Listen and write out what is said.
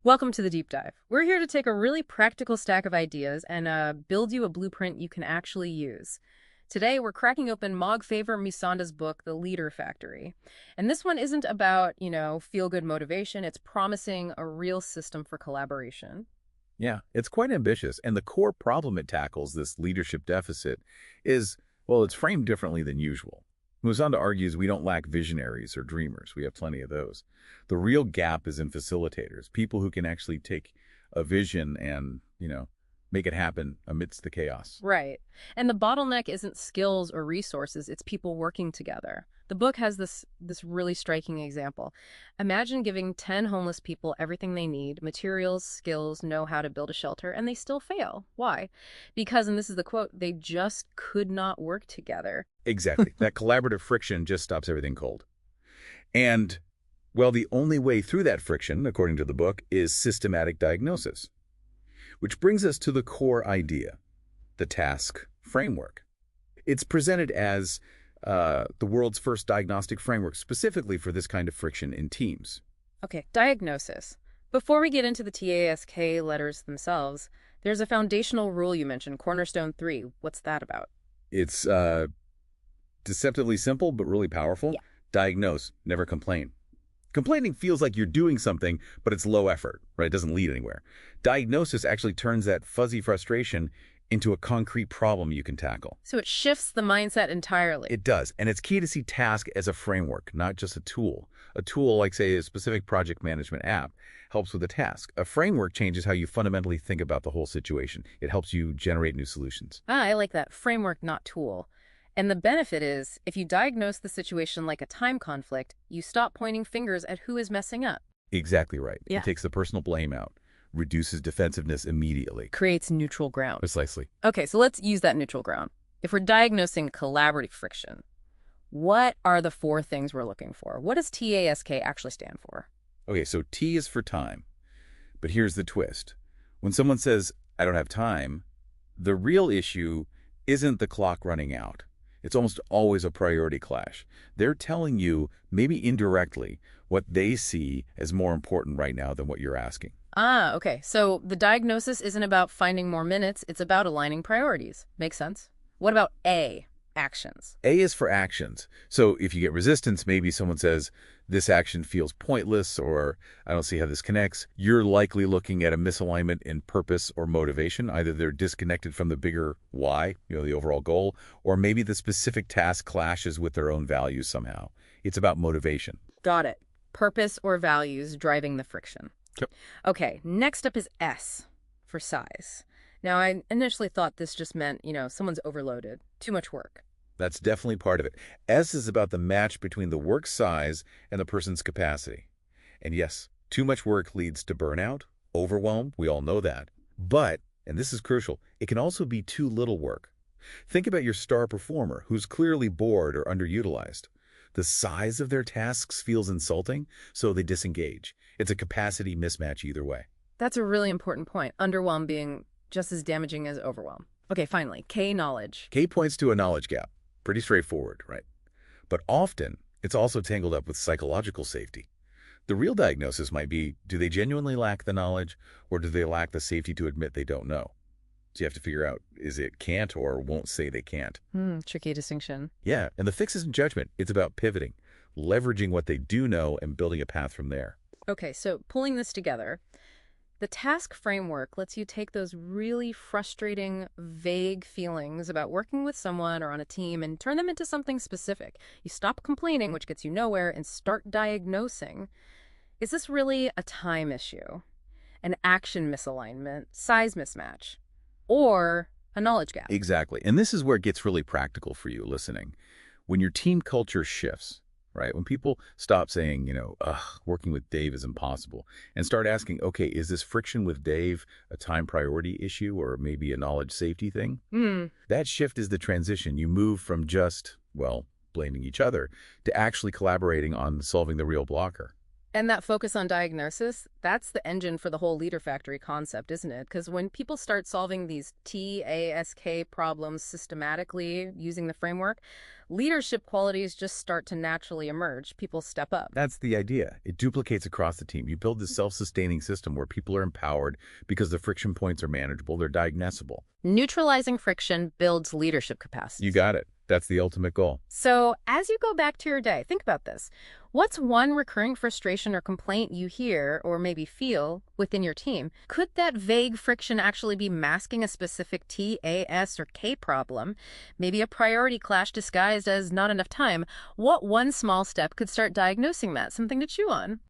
Welcome to the deep dive. We're here to take a really practical stack of ideas and build you a blueprint you can actually use. Today, we're cracking open Mogfaver Misanda's book, The Leader Factory. And this one isn't about, feel-good motivation. It's promising a real system for collaboration. Yeah, it's quite ambitious, and the core problem it tackles, this leadership deficit, is, well, it's framed differently than usual. Musanda argues we don't lack visionaries or dreamers. We have plenty of those. The real gap is in facilitators, people who can actually take a vision and, make it happen amidst the chaos. Right. And the bottleneck isn't skills or resources, it's people working together. The book has this really striking example. Imagine giving 10 homeless people everything they need, materials, skills, know how to build a shelter, and they still fail. Why? Because, and this is the quote, they just could not work together. Exactly. That collaborative friction just stops everything cold. And, well, the only way through that friction, according to the book, is systematic diagnosis. Which brings us to the core idea, the task framework. It's presented as the world's first diagnostic framework specifically for this kind of friction in teams. Okay, diagnosis. Before we get into the TASK letters themselves, there's a foundational rule you mentioned, Cornerstone 3. What's that about? It's deceptively simple, but really powerful. Yeah. Diagnose, never complain. Complaining feels like you're doing something, but it's low effort, right? It doesn't lead anywhere. Diagnosis actually turns that fuzzy frustration into a concrete problem you can tackle. So it shifts the mindset entirely. It does, and it's key to see task as a framework, not just a tool. A tool, like, say, a specific project management app, helps with a task. A framework changes how you fundamentally think about the whole situation. It helps you generate new solutions. I like that. Framework, not tool. And the benefit is, if you diagnose the situation like a time conflict, you stop pointing fingers at who is messing up. Exactly right. Yeah. It takes the personal blame out, reduces defensiveness immediately. Creates neutral ground. Precisely. Okay, so let's use that neutral ground. If we're diagnosing collaborative friction, what are the 4 things we're looking for? What does TASK actually stand for? Okay, so T is for time. But here's the twist. When someone says, I don't have time, the real issue isn't the clock running out. It's almost always a priority clash. They're telling you, maybe indirectly, what they see as more important right now than what you're asking. Okay. So the diagnosis isn't about finding more minutes. It's about aligning priorities. Makes sense. What about A, actions? A is for actions. So if you get resistance, maybe someone says, this action feels pointless, or I don't see how this connects. You're likely looking at a misalignment in purpose or motivation. Either they're disconnected from the bigger why, the overall goal, or maybe the specific task clashes with their own values somehow. It's about motivation. Got it. Purpose or values driving the friction. Yep. Okay, next up is S for size. Now, I initially thought this just meant, someone's overloaded, too much work. That's definitely part of it. S is about the match between the work size and the person's capacity. And yes, too much work leads to burnout, overwhelm, we all know that. But, and this is crucial, it can also be too little work. Think about your star performer who's clearly bored or underutilized. The size of their tasks feels insulting, so they disengage. It's a capacity mismatch either way. That's a really important point, underwhelm being just as damaging as overwhelm. Okay, finally, K, knowledge. K points to a knowledge gap. Pretty straightforward, right? But often, it's also tangled up with psychological safety. The real diagnosis might be, do they genuinely lack the knowledge, or do they lack the safety to admit they don't know? So you have to figure out, is it can't or won't say they can't? Tricky distinction. Yeah, and the fix isn't judgment. It's about pivoting, leveraging what they do know and building a path from there. Okay, so pulling this together, the task framework lets you take those really frustrating, vague feelings about working with someone or on a team and turn them into something specific. You stop complaining, which gets you nowhere, and start diagnosing. Is this really a time issue, an action misalignment, size mismatch, or a knowledge gap? Exactly. And this is where it gets really practical for you listening. When your team culture shifts, right? When people stop saying, working with Dave is impossible, and start asking, okay, is this friction with Dave a time priority issue or maybe a knowledge safety thing? That shift is the transition. You move from just, blaming each other to actually collaborating on solving the real blocker. And that focus on diagnosis, that's the engine for the whole leader factory concept, isn't it? Because when people start solving these TASK problems systematically using the framework, leadership qualities just start to naturally emerge. People step up. That's the idea. It duplicates across the team. You build this self-sustaining system where people are empowered because the friction points are manageable, they're diagnosable. Neutralizing friction builds leadership You capacity. got it. That's the ultimate goal. So, as you go back to your day, think about this. What's one recurring frustration or complaint you hear or maybe feel within your team? Could that vague friction actually be masking a specific T, A, S, or K problem? Maybe a priority clash disguised as not enough time. What one small step could start diagnosing that? Something to chew on.